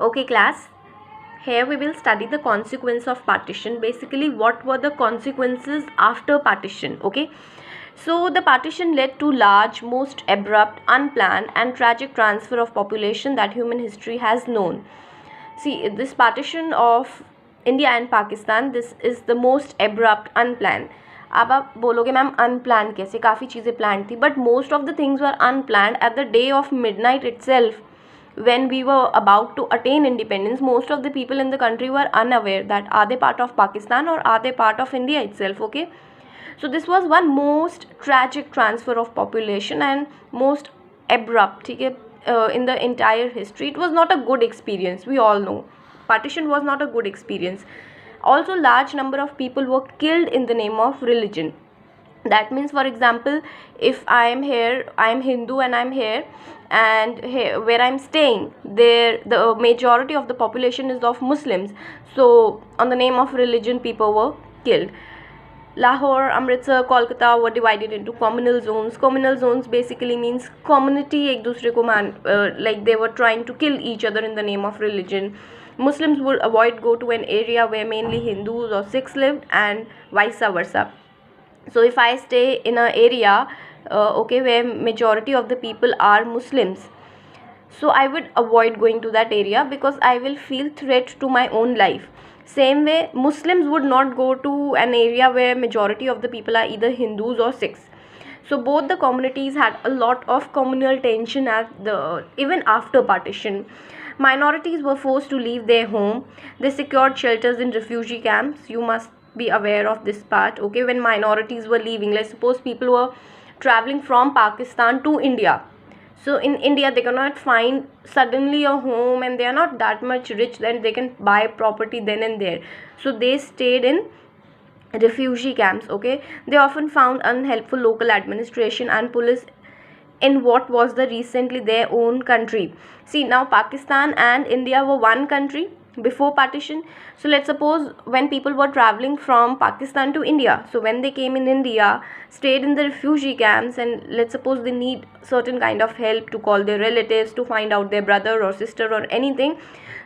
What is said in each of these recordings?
Okay, class. Here we will study the consequence of partition. Basically, what were the consequences after partition? Okay. So the partition led to large, most abrupt, unplanned, and tragic transfer of population that human history has known. See, this partition of India and Pakistan, this is the most abrupt, unplanned. अब आप बोलोगे ma'am unplanned कैसे, काफ़ी चीज़ें plan थी, but most of the things were unplanned at the day of midnight itself. When we were about to attain independence, most of the people in the country were unaware that are they part of Pakistan or are they part of India itself. Okay, so this was one most tragic transfer of population and most abrupt, ठीक है, in the entire history. It was not a good experience. We all know partition was not a good experience. Also, large number of people were killed in the name of religion. That means, for example, if I am here, I am Hindu and I am here, and here where I am staying, there the majority of the population is of Muslims. So on the name of religion, people were killed. Lahore, Amritsar, Kolkata were divided into communal zones. Communal zones basically means community एक दूसरे को like they were trying to kill each other in the name of religion. Muslims would avoid go to an area where mainly Hindus or Sikhs lived, and vice versa. So if I stay in an area okay, where majority of the people are Muslims, so I would avoid going to that area because I will feel threat to my own life. Same way, Muslims would not go to an area where majority of the people are either Hindus or Sikhs. So both the communities had a lot of communal tension even after partition. Minorities were forced to leave their home. They secured shelters in refugee camps. You must be aware of this part. Okay, when minorities were leaving, let's suppose people were traveling from Pakistan to India. So in India, they cannot find suddenly a home, and they are not that much rich that they can buy property then and there. So they stayed in refugee camps. Okay, they often found unhelpful local administration and police in what was the recently their own country. See, now Pakistan and India were one country before partition. So let's suppose when people were traveling from Pakistan to India, so when they came in India, stayed in the refugee camps, and let's suppose they need certain kind of help to call their relatives to find out their brother or sister or anything.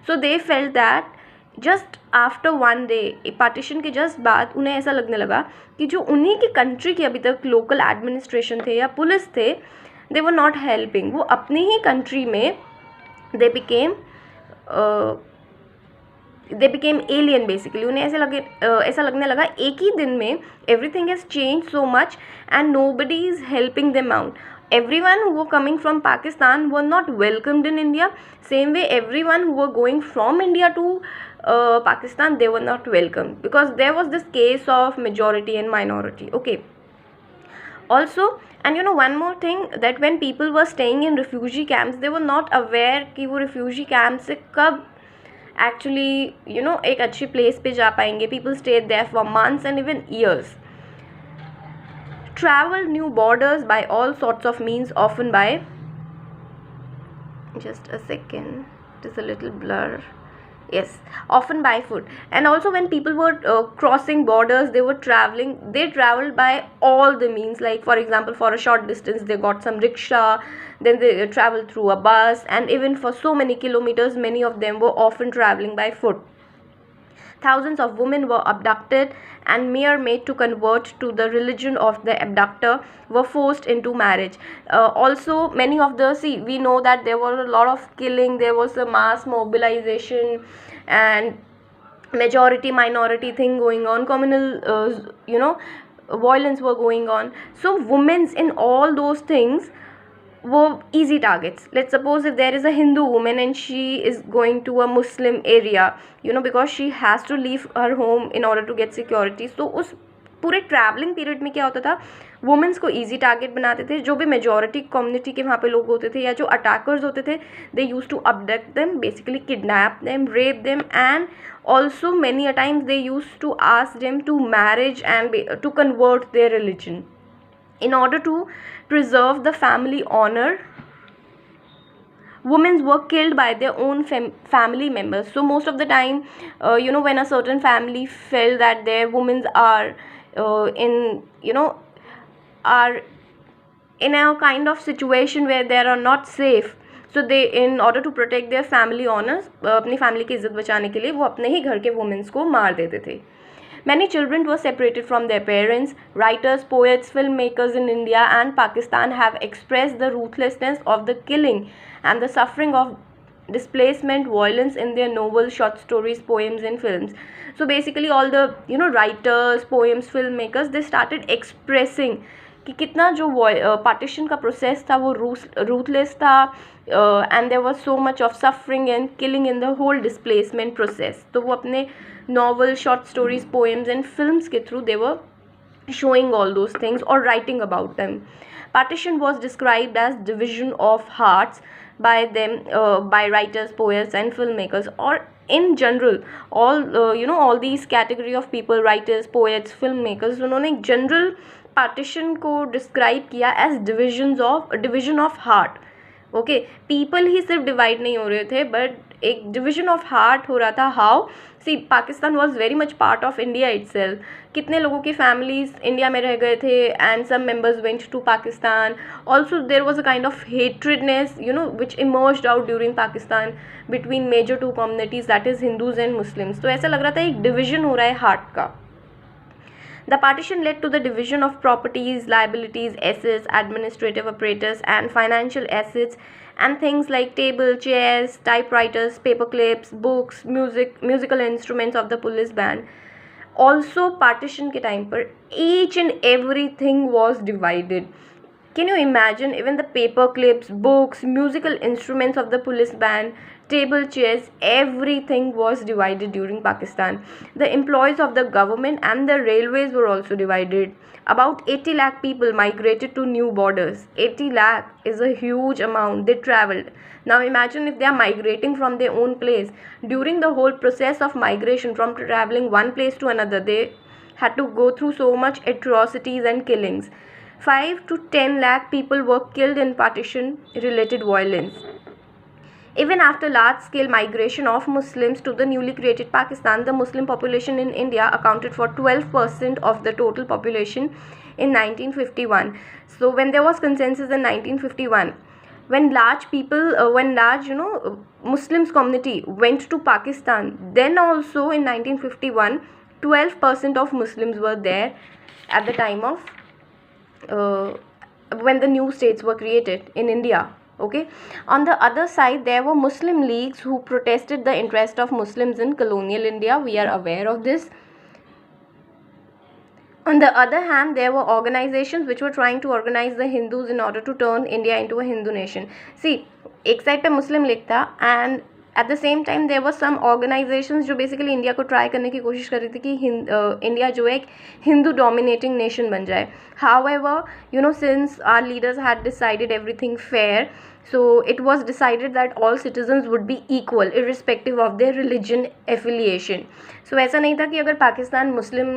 So they felt that just after one day partition के just बाद उन्हें ऐसा लगने लगा कि जो उन्हीं की कंट्री के अभी तक लोकल एडमिनिस्ट्रेशन थे या पुलिस थे, दे वर नॉट हेल्पिंग. वो अपनी ही कंट्री में दे बिकेम एलियन बेसिकली. उन्हें ऐसा लगने लगा एक ही दिन में everything has change so much and nobody is helping them out. Everyone who were coming from Pakistan were not welcomed in India. Same way, everyone who were going from India to Pakistan, they were not welcome because there was this case of majority and minority. Okay. Also, and you know one more thing, that when people were staying in refugee camps, they were not aware कि वो refugee camp से कब actually एक अच्छी place पे जा पाएंगे. People stayed there for months and even years. Travel new borders by all sorts of means, often by, just a second, it is a little blur, yes, often by foot. And also when people were crossing borders, they traveled by all the means. Like for example, for a short distance they got some rickshaw, then they traveled through a bus, and even for so many kilometers, many of them were often traveling by foot. Thousands of women were abducted, and mere made to convert to the religion of the abductor were forced into marriage. Also, many of we know that there were a lot of killing, there was a mass mobilization, and majority minority thing going on, communal violence were going on. So women's in all those things were easy targets. Let's suppose if there is a Hindu woman and she is going to a Muslim area, because she has to leave her home in order to get security. So उस पूरे travelling period में क्या होता था, women's को easy target बनाते थे. जो भी मेजॉरिटी कम्युनिटी के वहाँ पे लोग होते थे या जो अटैकर्स होते थे, they used to abduct them, basically kidnap them, rape them, and also many a times they used to ask them to marriage and to convert their religion in order to preserve the family honor. Women were killed by their own family members. So most of the time, when a certain family felt that their women are are in a kind of situation where they are not safe, so they in order to protect their family honours, अपनी family की इज्जत बचाने के लिए वो अपने ही घर के वुमेन्स को मार देते थे. Many children were separated from their parents. Writers, poets, filmmakers in India and Pakistan have expressed the ruthlessness of the killing and the suffering of displacement, violence in their novels, short stories, poems and films. So basically all the writers, poems, filmmakers, they started expressing कि कितना जो partition का process था वो ruthless था, and there was so much of suffering and killing in the whole displacement process. तो वो अपने novel, short stories, poems and films के through they were showing all those things or writing about them. Partition was described as division of hearts by them, by writers, poets and filmmakers, or in general all these category of people, writers, poets, filmmakers, उन्होंने general partition को describe किया as division of heart. ओके, people ही सिर्फ divide नहीं हो रहे थे बट एक डिविजन ऑफ हार्ट हो रहा था. How? See, Pakistan was very much part of India itself. कितने लोगों की फैमिलीज इंडिया में रह गए थे and some members went to Pakistan. Also there was a kind of hatredness which emerged out during Pakistan between major two communities, that is Hindus and Muslims. तो ऐसा लग रहा था एक डिविजन हो रहा है हार्ट का. The partition led to the division of properties, liabilities, assets, administrative apparatus, and financial assets, and things like table, chairs, typewriters, paper clips, books, musical instruments of the police band. Also, partition के time पर each and everything was divided. Can you imagine? Even the paper clips, books, musical instruments of the police band, table, chairs, everything was divided during Pakistan. The employees of the government and the railways were also divided. About 80 lakh people migrated to new borders. 80 lakh is a huge amount. They traveled. Now imagine if they are migrating from their own place. During the whole process of migration, from traveling one place to another, they had to go through so much atrocities and killings. 5 to 10 lakh people were killed in partition related violence. Even after large-scale migration of Muslims to the newly created Pakistan, the Muslim population in India accounted for 12% of the total population in 1951. So when there was consensus in 1951, when large Muslims community went to Pakistan, then also in 1951, 12% of Muslims were there at the time of when the new states were created in India. Okay. On the other side, there were Muslim leagues who protested the interest of Muslims in colonial India. We are aware of this. On the other hand, there were organizations which were trying to organize the Hindus in order to turn India into a Hindu nation. See, एक side पे Muslim League था and at the same time there were some organizations जो basically India को try करने की कोशिश कर रही थी कि इंडिया जो है एक हिंदू डोमिनेटिंग नेशन बन जाए. However, since our leaders had decided everything fair, so it was decided that all citizens would be equal irrespective of their religion affiliation. So ऐसा नहीं था कि अगर पाकिस्तान मुस्लिम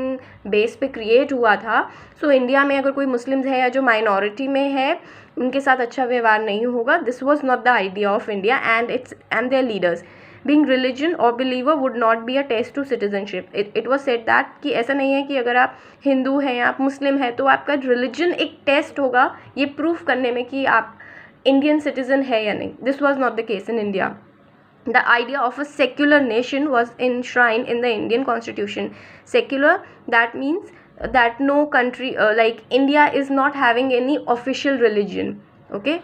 बेस पे क्रिएट हुआ था so इंडिया में अगर कोई मुस्लिम्स है या जो माइनॉरिटी में है उनके साथ अच्छा व्यवहार नहीं होगा. This was not the idea of India and their leaders. Being religion or believer would not be a test to citizenship. It was said that कि ऐसा नहीं है कि अगर आप हिंदू हैं या आप मुस्लिम हैं तो आपका रिलीजन एक टेस्ट होगा ये प्रूफ करने में कि आप इंडियन सिटीजन है या नहीं. This was not the case in India. The idea of a secular nation was enshrined in the Indian constitution. Secular, that means that no country like India is not having any official religion. Okay.